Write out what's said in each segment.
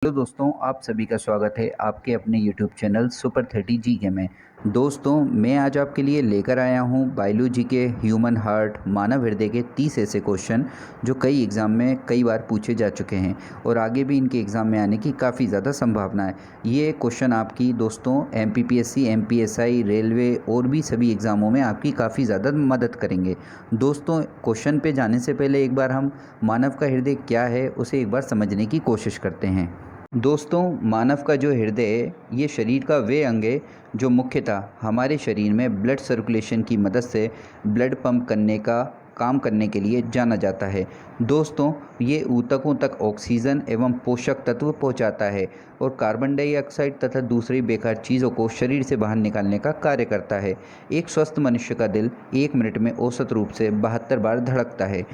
Hello दोस्तों, आप सभी का स्वागत है आपके अपने यूट्यूब चैनल सुपर 30 जीके में। दोस्तों, मैं आज आपके लिए लेकर आया हूं बायोलॉजी के ह्यूमन हार्ट मानव हृदय के 30 ऐसे क्वेश्चन जो कई एग्ज़ाम में कई बार पूछे जा चुके हैं और आगे भी इनके एग्ज़ाम में आने की काफ़ी ज़्यादा संभावना है। ये क्वेश्चन आपकी दोस्तों एमपीपीएससी, एमपीएसआई, रेलवे और भी सभी एग्ज़ामों में आपकी काफ़ी ज़्यादा मदद करेंगे। दोस्तों, क्वेश्चन पे जाने से पहले एक बार हम मानव का हृदय क्या है उसे एक बार समझने की कोशिश करते हैं। दोस्तों, मानव का जो हृदय है ये शरीर का वे अंग है जो मुख्यतः हमारे शरीर में ब्लड सर्कुलेशन की मदद से ब्लड पंप करने का काम करने के लिए जाना जाता है। दोस्तों, ये ऊतकों तक ऑक्सीजन एवं पोषक तत्व पहुंचाता है और कार्बन डाइऑक्साइड तथा दूसरी बेकार चीज़ों को शरीर से बाहर निकालने का कार्य करता है। एक स्वस्थ मनुष्य का दिल 1 मिनट में औसत रूप से 72 बार धड़कता है।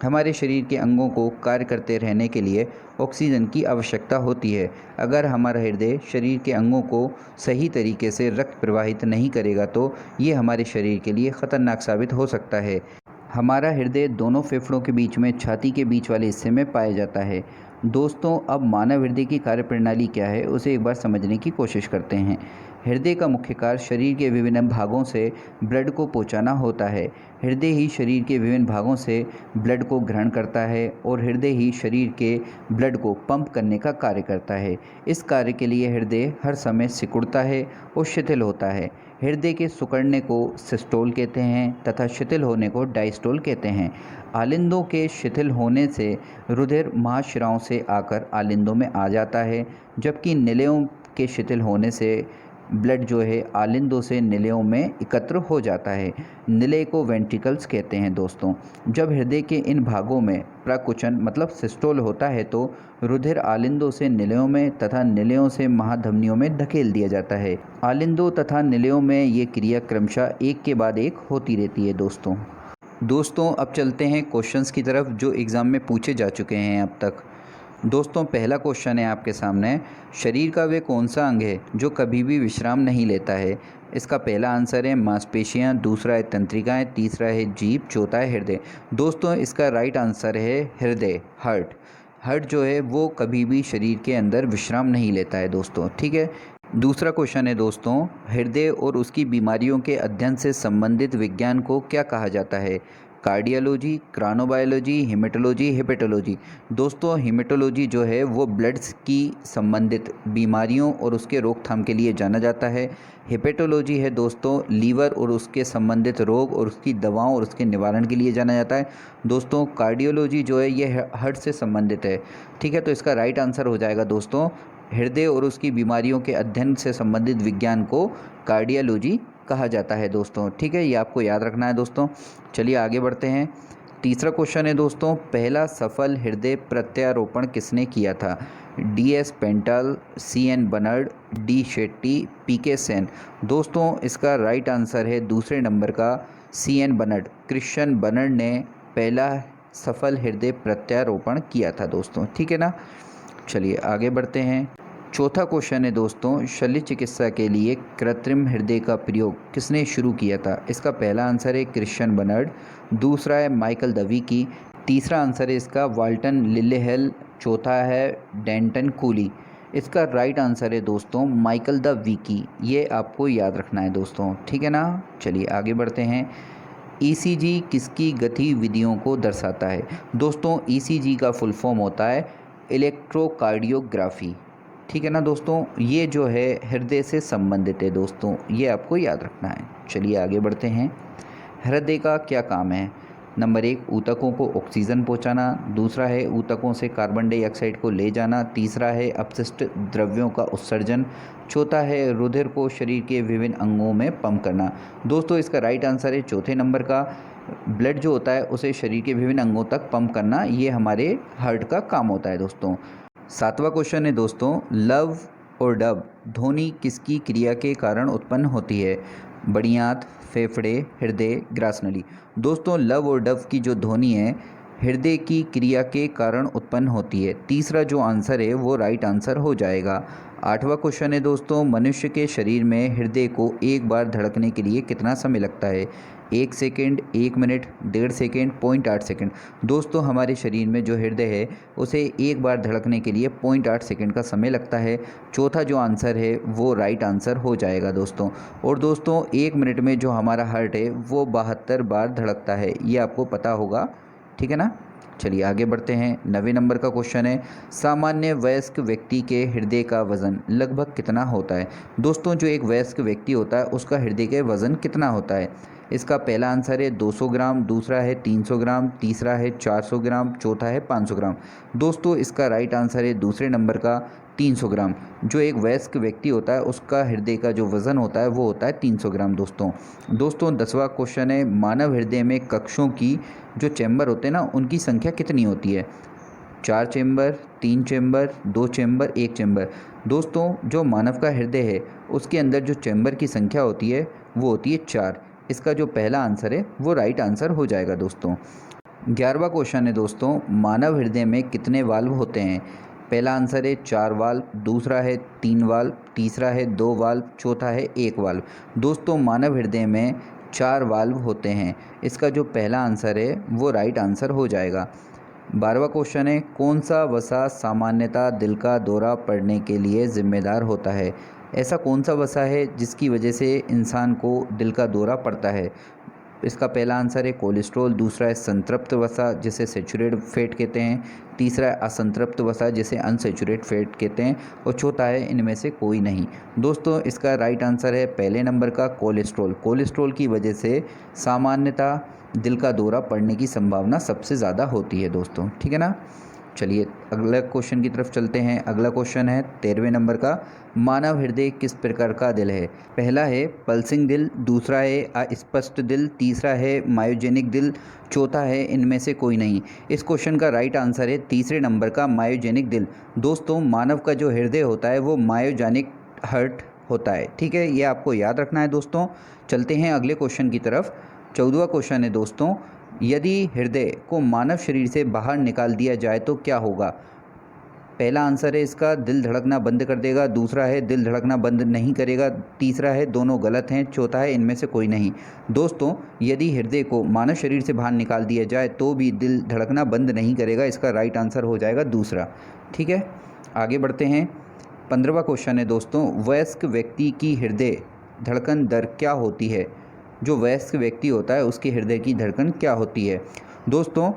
हमारे शरीर के अंगों को कार्य करते रहने के लिए ऑक्सीजन की आवश्यकता होती है। अगर हमारा हृदय शरीर के अंगों को सही तरीके से रक्त प्रवाहित नहीं करेगा तो ये हमारे शरीर के लिए ख़तरनाक साबित हो सकता है। हमारा हृदय दोनों फेफड़ों के बीच में छाती के बीच वाले हिस्से में पाया जाता है। दोस्तों, अब मानव हृदय की कार्यप्रणाली क्या है उसे एक बार समझने की कोशिश करते हैं। हृदय का मुख्य कार्य शरीर के विभिन्न भागों से ब्लड को पहुंचाना होता है। हृदय ही शरीर के विभिन्न भागों से ब्लड को ग्रहण करता है और हृदय ही शरीर के ब्लड को पंप करने का कार्य करता है। इस कार्य के लिए हृदय हर समय सिकुड़ता है और शिथिल होता है। हृदय के सिकुड़ने को सिस्टोल कहते हैं तथा शिथिल होने को डायस्टोल कहते हैं। आलिंदों के शिथिल होने से रुधिर महाशिराओं से आकर आलिंदों में आ जाता है, जबकि निलयों के शिथिल होने से ब्लड जो है आलिंदों से निलयों में एकत्र हो जाता है। निलय को वेंट्रिकल्स कहते हैं। दोस्तों, जब हृदय के इन भागों में प्रकुचन मतलब सिस्टोल होता है तो रुधिर आलिंदों से निलयों में तथा निलयों से महाधमनियों में धकेल दिया जाता है। आलिंदों तथा निलयों में ये क्रिया क्रमशः एक के बाद एक होती रहती है। दोस्तों, अब चलते हैं क्वेश्चंस की तरफ जो एग्ज़ाम में पूछे जा चुके हैं अब तक। दोस्तों, पहला क्वेश्चन है आपके सामने, शरीर का वे कौन सा अंग है जो कभी भी विश्राम नहीं लेता है? इसका पहला आंसर है मांसपेशियां, दूसरा है तंत्रिकाएं, तीसरा है जीभ, चौथा है हृदय। दोस्तों, इसका राइट आंसर है हृदय, हार्ट। हार्ट जो है वो कभी भी शरीर के अंदर विश्राम नहीं लेता है दोस्तों, ठीक है। दूसरा क्वेश्चन है दोस्तों, हृदय और उसकी बीमारियों के अध्ययन से संबंधित विज्ञान को क्या कहा जाता है? Cardiology, chronobiology, hematology, hepatology. दोस्तों, हेमेटोलॉजी जो है वो ब्लड्स की संबंधित बीमारियों और उसके रोकथाम के लिए जाना जाता है। हेपेटोलॉजी है दोस्तों लीवर और उसके संबंधित रोग और उसकी दवाओं और उसके निवारण के लिए जाना जाता है। दोस्तों, कार्डियोलॉजी जो है ये हार्ट से संबंधित है, ठीक है। तो इसका राइट आंसर हो जाएगा दोस्तों हृदय और उसकी बीमारियों के अध्ययन से संबंधित विज्ञान को कार्डियोलॉजी कहा जाता है दोस्तों, ठीक है। ये आपको याद रखना है दोस्तों। चलिए आगे बढ़ते हैं। तीसरा क्वेश्चन है दोस्तों, पहला सफल हृदय प्रत्यारोपण किसने किया था? DS पेंटाल, CN बनर्ड, D Shetty, PK Sen. दोस्तों, इसका राइट आंसर है दूसरे नंबर का CN बनर्ड। क्रिश्चियन बनर्ड ने पहला सफल हृदय प्रत्यारोपण किया था दोस्तों, ठीक है ना। चलिए आगे बढ़ते हैं। चौथा क्वेश्चन है दोस्तों, शल्य चिकित्सा के लिए कृत्रिम हृदय का प्रयोग किसने शुरू किया था? इसका पहला आंसर है क्रिश्चियन बनर्ड, दूसरा है माइकल दवीकी, तीसरा आंसर है इसका वाल्टन लिल्लेहेल, चौथा है डेंटन कूली। इसका राइट आंसर है दोस्तों माइकल द वीकी। ये आपको याद रखना है दोस्तों, ठीक है ना। चलिए आगे बढ़ते हैं। ECG किसकी गतिविधियों को दर्शाता है? दोस्तों, ECG का फुल फॉर्म होता है इलेक्ट्रोकार्डियोग्राफी, ठीक है ना दोस्तों। ये जो है हृदय से संबंधित है दोस्तों, ये आपको याद रखना है। चलिए आगे बढ़ते हैं। हृदय का क्या काम है? नंबर 1, ऊतकों को ऑक्सीजन पहुंचाना, दूसरा है ऊतकों से कार्बन डाइऑक्साइड को ले जाना, तीसरा है अपशिष्ट द्रव्यों का उत्सर्जन, चौथा है रुधिर को शरीर के विभिन्न अंगों में पंप करना। दोस्तों, इसका राइट आंसर है चौथे नंबर का, ब्लड जो होता है उसे शरीर के विभिन्न अंगों तक पंप करना, ये हमारे हार्ट का काम होता है दोस्तों। सातवां क्वेश्चन है दोस्तों, लव और डब ध्वनि किसकी क्रिया के कारण उत्पन्न होती है? बड़ी आंत, फेफड़े, हृदय, ग्रासनली। दोस्तों, लव और डब की जो ध्वनि है हृदय की क्रिया के कारण उत्पन्न होती है। तीसरा जो आंसर है वो राइट आंसर हो जाएगा। आठवां क्वेश्चन है दोस्तों, मनुष्य के शरीर में हृदय को एक बार धड़कने के लिए कितना समय लगता है? 1 सेकेंड, 1 मिनट, 1.5 सेकेंड, 0.8 सेकेंड। दोस्तों हमारे शरीर में जो हृदय है उसे एक बार धड़कने के लिए 0.8 सेकेंड का समय लगता है। चौथा जो आंसर है वो राइट आंसर हो जाएगा दोस्तों। और दोस्तों 1 मिनट में जो हमारा हार्ट है वो 72 बार धड़कता है, ये आपको पता होगा, ठीक है ना। चलिए आगे बढ़ते हैं। 9वें नंबर का क्वेश्चन है, सामान्य वयस्क व्यक्ति के हृदय का वजन लगभग कितना होता है? दोस्तों जो एक वयस्क व्यक्ति होता है उसका हृदय का वजन कितना होता है? इसका पहला आंसर है 200 ग्राम, दूसरा है 300 ग्राम, तीसरा है 400 ग्राम, चौथा है 500 ग्राम। दोस्तों इसका राइट आंसर है दूसरे नंबर का 300 ग्राम। जो एक वयस्क व्यक्ति होता है उसका हृदय का जो वज़न होता है वो होता है 300 ग्राम दोस्तों। 10वां क्वेश्चन है, मानव हृदय में कक्षों की जो चैम्बर होते हैं ना उनकी संख्या कितनी होती है? 4 चैम्बर, 3 चैम्बर, 2 चैम्बर, 1 चैम्बर। दोस्तों जो मानव का हृदय है उसके अंदर जो चैम्बर की संख्या होती है वो होती है 4। इसका जो पहला आंसर है वो राइट आंसर हो जाएगा दोस्तों। 11वां क्वेश्चन है दोस्तों, मानव हृदय में कितने वाल्व होते हैं? पहला आंसर है 4 वाल्व, दूसरा है 3 वाल्व, तीसरा है 2 वाल्व, चौथा है 1 वाल्व। दोस्तों मानव हृदय में 4 वाल्व होते हैं। इसका जो पहला आंसर है वो राइट आंसर हो जाएगा। 12वां क्वेश्चन है, कौन सा वसा सामान्यतः दिल का दौरा पड़ने के लिए जिम्मेदार होता है? ऐसा कौन सा वसा है जिसकी वजह से इंसान को दिल का दौरा पड़ता है? इसका पहला आंसर है कोलेस्ट्रॉल, दूसरा है संतृप्त वसा जिसे सैचुरेटेड फैट कहते हैं, तीसरा है असंतृप्त वसा जिसे अनसैचुरेटेड फैट कहते हैं, और चौथा है इनमें से कोई नहीं। दोस्तों इसका राइट आंसर है पहले नंबर का कोलेस्ट्रॉल। कोलेस्ट्रॉल की वजह से सामान्यतः दिल का दौरा पड़ने की संभावना सबसे ज़्यादा होती है दोस्तों, ठीक है ना। चलिए अगला क्वेश्चन की तरफ चलते हैं। अगला क्वेश्चन है 13वें नंबर का, मानव हृदय किस प्रकार का दिल है? पहला है पल्सिंग दिल, दूसरा है अस्पष्ट दिल, तीसरा है मायोजेनिक दिल, चौथा है इनमें से कोई नहीं। इस क्वेश्चन का राइट आंसर है तीसरे नंबर का मायोजेनिक दिल। दोस्तों मानव का जो हृदय होता है वो मायोजेनिक हार्ट होता है, ठीक है, ये आपको याद रखना है दोस्तों। चलते हैं अगले क्वेश्चन की तरफ। 14वां क्वेश्चन है दोस्तों, यदि हृदय को मानव शरीर से बाहर निकाल दिया जाए तो क्या होगा? पहला आंसर है इसका दिल धड़कना बंद कर देगा, दूसरा है दिल धड़कना बंद नहीं करेगा, तीसरा है दोनों गलत हैं, चौथा है इनमें से कोई नहीं। दोस्तों यदि हृदय को मानव शरीर से बाहर निकाल दिया जाए तो भी दिल धड़कना बंद नहीं करेगा। इसका राइट आंसर हो जाएगा दूसरा, ठीक है। आगे बढ़ते हैं। 15वां क्वेश्चन है दोस्तों, वयस्क व्यक्ति की हृदय धड़कन दर क्या होती है? जो वयस्क व्यक्ति होता है उसके हृदय की धड़कन क्या होती है? दोस्तों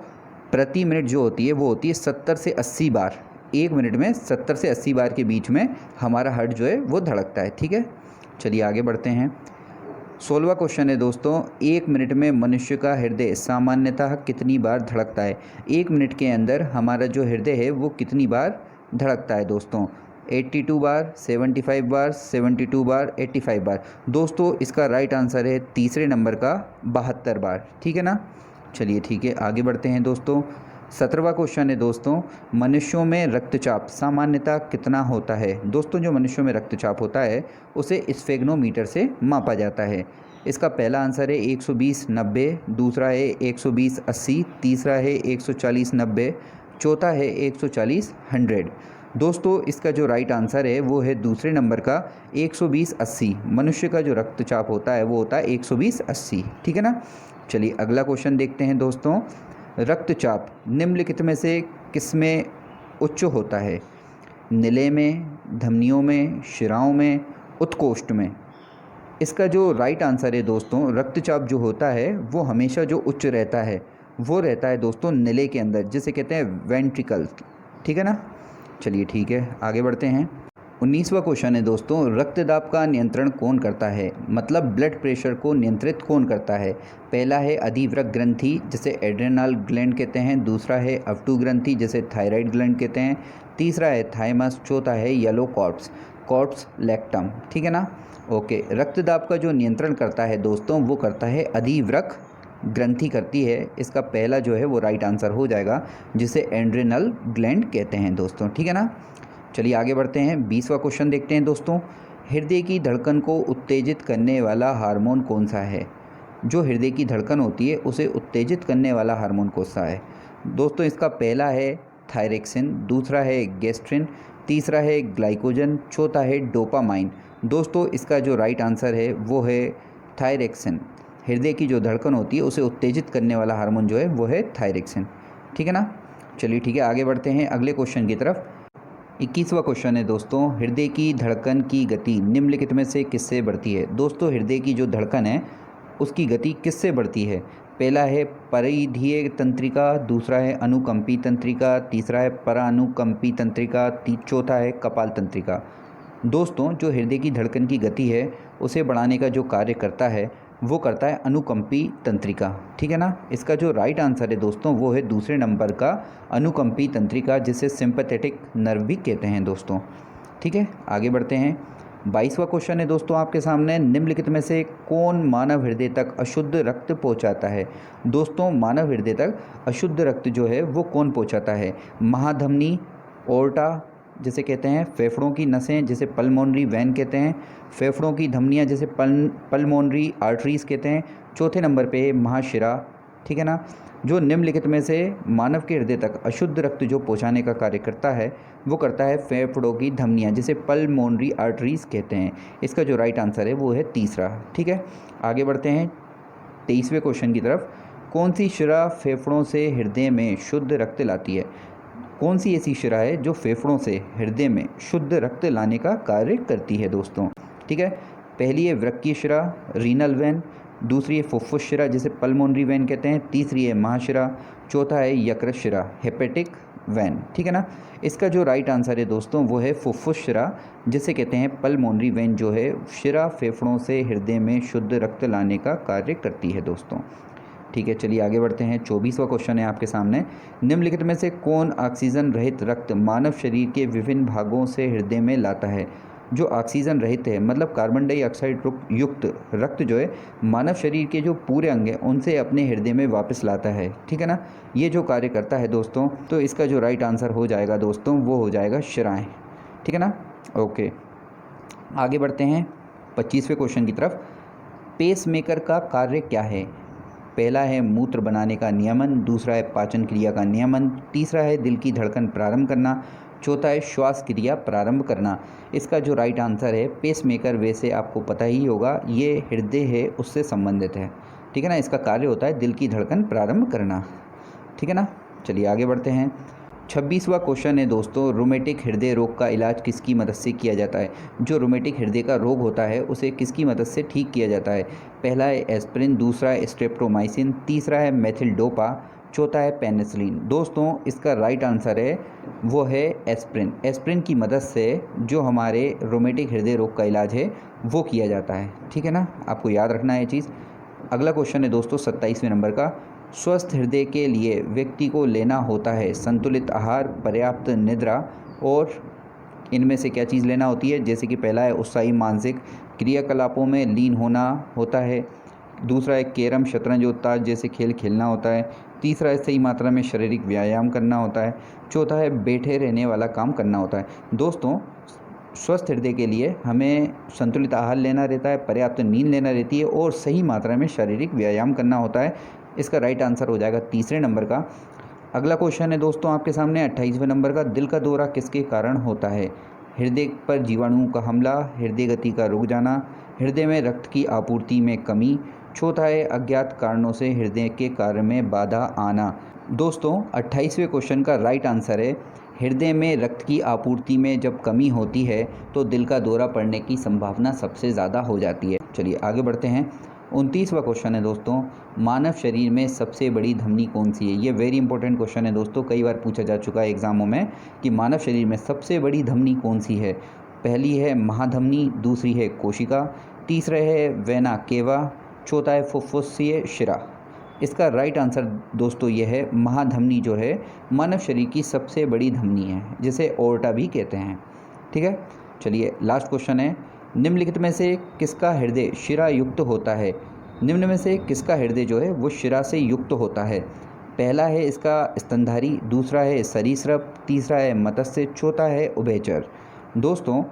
प्रति मिनट जो होती है वो होती है 70 से 80 बार। 1 मिनट में 70 से 80 बार के बीच में हमारा हार्ट जो है वो धड़कता है, ठीक है। चलिए आगे बढ़ते हैं। 16वां क्वेश्चन है दोस्तों, 1 मिनट में मनुष्य का हृदय सामान्यतः कितनी बार धड़कता है? 1 मिनट के अंदर हमारा जो हृदय है वो कितनी बार धड़कता है दोस्तों? 82 बार, 75 बार, 72 बार, 85 बार। दोस्तों इसका राइट आंसर है तीसरे नंबर का 72 बार, ठीक है ना। चलिए ठीक है आगे बढ़ते हैं दोस्तों। 17वां क्वेश्चन है दोस्तों, मनुष्यों में रक्तचाप सामान्यतः कितना होता है? दोस्तों जो मनुष्यों में रक्तचाप होता है उसे स्फेग्नोमीटर से मापा जाता है। इसका पहला आंसर है 120/90, दूसरा है 120/80, तीसरा है 140/90, चौथा है 140/100। दोस्तों इसका जो राइट आंसर है वो है दूसरे नंबर का 120/80। मनुष्य का जो रक्तचाप होता है वो होता है 120/80, ठीक है ना। चलिए अगला क्वेश्चन देखते हैं दोस्तों, रक्तचाप निम्नलिखित में से किसमें उच्च होता है? निलय में, धमनियों में, शिराओं में, उत्कोष्ठ में। इसका जो राइट आंसर है दोस्तों, रक्तचाप जो होता है वो हमेशा जो उच्च रहता है वो रहता है दोस्तों निलय के अंदर, जिसे कहते हैं वेंट्रिकल, ठीक है ना। चलिए ठीक है आगे बढ़ते हैं। 19वां क्वेश्चन है दोस्तों, रक्तदाब का नियंत्रण कौन करता है? मतलब ब्लड प्रेशर को नियंत्रित कौन करता है? पहला है अधिवृक्क ग्रंथि जिसे एड्रेनल ग्लैंड कहते हैं, दूसरा है अवटु ग्रंथि जिसे थायराइड ग्लैंड कहते हैं, तीसरा है थाइमस, चौथा है येलो कॉर्प्स लैक्टम, ठीक है ना। ओके, रक्तदाब का जो नियंत्रण करता है दोस्तों वो करता है अधिवृक्क ग्रंथि करती है। इसका पहला जो है वो राइट आंसर हो जाएगा जिसे एड्रेनल ग्लैंड कहते हैं दोस्तों, ठीक है ना। चलिए आगे बढ़ते हैं। 20वां क्वेश्चन देखते हैं दोस्तों, हृदय की धड़कन को उत्तेजित करने वाला हार्मोन कौन सा है? जो हृदय की धड़कन होती है उसे उत्तेजित करने वाला हार्मोन कौन सा है? दोस्तों इसका पहला है थायरेक्सिन, दूसरा है गैस्ट्रिन, तीसरा है ग्लाइकोजन, चौथा है डोपामाइन। दोस्तों इसका जो राइट आंसर है वो है थायरेक्सिन। हृदय की जो धड़कन होती है उसे उत्तेजित करने वाला हार्मोन जो है वो है थायरेक्सिन। ठीक है ना। चलिए ठीक है, आगे बढ़ते हैं अगले क्वेश्चन की तरफ। 21वां क्वेश्चन है दोस्तों, हृदय की धड़कन की गति निम्नलिखित में से किससे बढ़ती है। दोस्तों हृदय की जो धड़कन है उसकी गति किससे बढ़ती है। पहला है परिधीय तंत्रिका, दूसरा है अनुकंपी तंत्रिका, तीसरा है परानुकंपी तंत्रिका, चौथा है कपाल तंत्रिका। दोस्तों जो हृदय की धड़कन की गति है उसे बढ़ाने का जो कार्य करता है वो करता है अनुकंपी तंत्रिका। ठीक है ना। इसका जो राइट आंसर है दोस्तों वो है दूसरे नंबर का अनुकंपी तंत्रिका, जिसे सिंपैथेटिक नर्व भी कहते हैं दोस्तों। ठीक है, आगे बढ़ते हैं। 22वां क्वेश्चन है दोस्तों आपके सामने, निम्नलिखित में से कौन मानव हृदय तक अशुद्ध रक्त पहुंचाता है। दोस्तों मानव हृदय तक अशुद्ध रक्त जो है वो कौन पहुंचाता है। महाधमनी, ओर्टा जिसे कहते हैं, फेफड़ों की नसें जिसे पल्मोनरी वैन कहते हैं, फेफड़ों की धमनियाँ जिसे पल्मोनरी आर्टरीज कहते हैं, चौथे नंबर पे महाशिरा। ठीक है ना। जो निम्नलिखित में से मानव के हृदय तक अशुद्ध रक्त जो पहुंचाने का कार्य करता है वो करता है फेफड़ों की धमनियाँ जिसे पल्मोनरी आर्टरीज कहते हैं। इसका जो राइट आंसर है वो है तीसरा। ठीक है, आगे बढ़ते हैं 23वें क्वेश्चन की तरफ। कौन सी शिरा फेफड़ों से हृदय में शुद्ध रक्त लाती है। कौन सी ऐसी शिरा है जो फेफड़ों से हृदय में शुद्ध रक्त लाने का कार्य करती है दोस्तों। ठीक है, पहली है वृक्कीय शिरा, रीनल वैन, दूसरी है फुफ्फुस शिरा जिसे पल्मोनरी वैन कहते हैं, तीसरी है महाशिरा, चौथा है यकृत शिरा हेपेटिक वैन। ठीक है ना। इसका जो राइट आंसर है दोस्तों वो है फुफ्फुस शिरा जिसे कहते हैं पल्मोनरी वैन, जो है शिरा फेफड़ों से हृदय में शुद्ध रक्त लाने का कार्य करती है दोस्तों। ठीक है, चलिए आगे बढ़ते हैं। 24वां क्वेश्चन है आपके सामने, निम्नलिखित में से कौन ऑक्सीजन रहित रक्त मानव शरीर के विभिन्न भागों से हृदय में लाता है। जो ऑक्सीजन रहित है मतलब कार्बन डाइऑक्साइड युक्त रक्त जो है मानव शरीर के जो पूरे अंग हैं उनसे अपने हृदय में वापस लाता है। ठीक है ना। ये जो कार्य करता है दोस्तों, तो इसका जो राइट आंसर हो जाएगा दोस्तों वो हो जाएगा शिराएँ। ठीक है ना। ओके, आगे बढ़ते हैं 25वें क्वेश्चन की तरफ। पेस मेकर का कार्य क्या है। पहला है मूत्र बनाने का नियमन, दूसरा है पाचन क्रिया का नियमन, तीसरा है दिल की धड़कन प्रारंभ करना, चौथा है श्वास क्रिया प्रारंभ करना। इसका जो राइट आंसर है पेसमेकर, वैसे आपको पता ही होगा ये हृदय है उससे संबंधित है। ठीक है ना। इसका कार्य होता है दिल की धड़कन प्रारंभ करना। ठीक है ना। चलिए आगे बढ़ते हैं। 26वां क्वेश्चन है दोस्तों, रोमेटिक हृदय रोग का इलाज किसकी मदद से किया जाता है। जो रोमेटिक हृदय का रोग होता है उसे किसकी मदद से ठीक किया जाता है। पहला है एस्प्रिन, दूसरा है स्ट्रेप्टोमाइसिन, तीसरा है मेथिलडोपा, चौथा है पेनिसिलिन। दोस्तों इसका राइट आंसर है वो है एस्प्रिन। एस्प्रिन की मदद से जो हमारे रोमेटिक हृदय रोग का इलाज है वो किया जाता है। ठीक है ना, आपको याद रखना है ये चीज़। अगला क्वेश्चन है दोस्तों 27वें नंबर का, स्वस्थ हृदय के लिए व्यक्ति को लेना होता है संतुलित आहार, पर्याप्त निद्रा और इनमें से क्या चीज़ लेना होती है। जैसे कि पहला है उत्साही मानसिक क्रियाकलापों में लीन होना होता है, दूसरा है कैरम शतरंज और ताश जैसे खेल खेलना होता है, तीसरा है सही मात्रा में शारीरिक व्यायाम करना होता है, चौथा है बैठे रहने वाला काम करना होता है। दोस्तों स्वस्थ हृदय के लिए हमें संतुलित आहार लेना रहता है, पर्याप्त नींद लेना रहती है और सही मात्रा में शारीरिक व्यायाम करना होता है। इसका राइट आंसर हो जाएगा तीसरे नंबर का। अगला क्वेश्चन है दोस्तों आपके सामने 28वें नंबर का, दिल का दौरा किसके कारण होता है। हृदय पर जीवाणुओं का हमला, हृदय गति का रुक जाना, हृदय में रक्त की आपूर्ति में कमी, चौथा है अज्ञात कारणों से हृदय के कार्य में बाधा आना। दोस्तों 28वें क्वेश्चन का राइट आंसर है हृदय में रक्त की आपूर्ति में जब कमी होती है तो दिल का दौरा पड़ने की संभावना सबसे ज़्यादा हो जाती है। चलिए आगे बढ़ते हैं। 29वां क्वेश्चन है दोस्तों, मानव शरीर में सबसे बड़ी धमनी कौन सी है। ये वेरी इंपॉर्टेंट क्वेश्चन है दोस्तों, कई बार पूछा जा चुका है एग्जामों में कि मानव शरीर में सबसे बड़ी धमनी कौन सी है। पहली है महाधमनी, दूसरी है कोशिका, तीसरा है वेना केवा, चौथा है फुफ्फुसीय शिरा। इसका राइट आंसर दोस्तों ये है महाधमनी जो है मानव शरीर की सबसे बड़ी धमनी है जिसे ओर्टा भी कहते हैं। ठीक है, चलिए लास्ट क्वेश्चन है, निम्नलिखित में से किसका हृदय शिरा युक्त होता है। निम्न में से किसका हृदय जो है वो शिरा से युक्त होता है। पहला है इसका स्तनधारी, दूसरा है सरीसृप, तीसरा है मत्स्य, चौथा है उभयचर। दोस्तों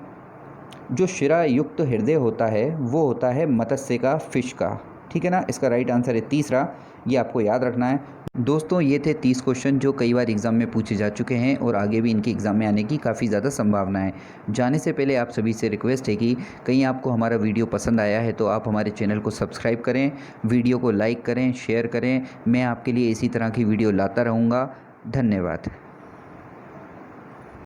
जो शिरा युक्त हृदय होता है वो होता है मत्स्य का, फिश का। ठीक है ना। इसका राइट आंसर है तीसरा, ये आपको याद रखना है। दोस्तों ये थे 30 क्वेश्चन जो कई बार एग्ज़ाम में पूछे जा चुके हैं और आगे भी इनके एग्ज़ाम में आने की काफ़ी ज़्यादा संभावना है। जाने से पहले आप सभी से रिक्वेस्ट है कि कहीं आपको हमारा वीडियो पसंद आया है तो आप हमारे चैनल को सब्सक्राइब करें, वीडियो को लाइक करें, शेयर करें। मैं आपके लिए इसी तरह की वीडियो लाता रहूँगा। धन्यवाद।